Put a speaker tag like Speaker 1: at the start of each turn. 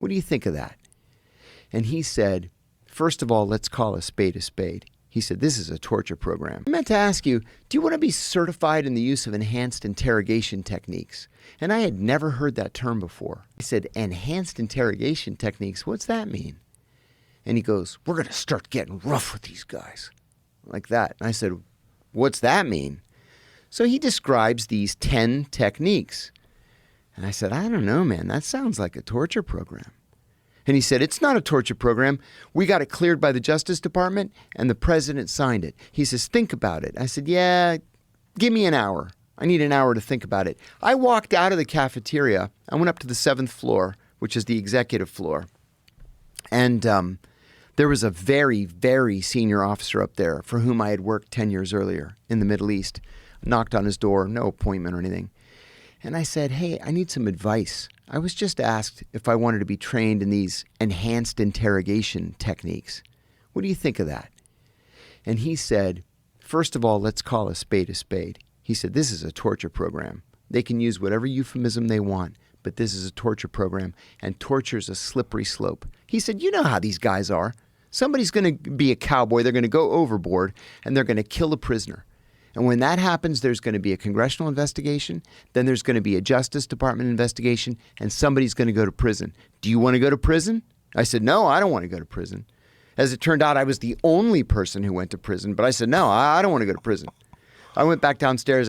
Speaker 1: What do you think of that? And he said, first of all, let's call a spade a spade. He said, this is a torture program. I meant to ask you, do you want to be certified in the use of enhanced interrogation techniques? And I had never heard that term before. I said, enhanced interrogation techniques, what's that mean? And he goes, we're going to start getting rough with these guys. Like that. And I said, what's that mean? So he describes these 10 techniques. And I said, I don't know, man, that sounds like a torture program. And he said, it's not a torture program. We got it cleared by the Justice Department and the president signed it. He says, think about it. I said, yeah, give me an hour. I need an hour to think about it. I walked out of the cafeteria. I went up to the 7th floor, which is the executive floor. And there was a very, very senior officer up there for whom I had worked 10 years earlier in the Middle East. Knocked on his door, no appointment or anything. And I said, hey, I need some advice. I was just asked if I wanted to be trained in these enhanced interrogation techniques. What do you think of that? And he said, first of all, let's call a spade a spade. He said, this is a torture program. They can use whatever euphemism they want, but this is a torture program, and torture is a slippery slope. He said, you know how these guys are. Somebody's going to be a cowboy, they're going to go overboard, and they're going to kill a prisoner. And when that happens, there's going to be a congressional investigation, then there's going to be a Justice Department investigation, and somebody's going to go to prison. Do you want to go to prison? I said, no, I don't want to go to prison. As it turned out, I was the only person who went to prison, but I said, no, I don't want to go to prison. I went back downstairs.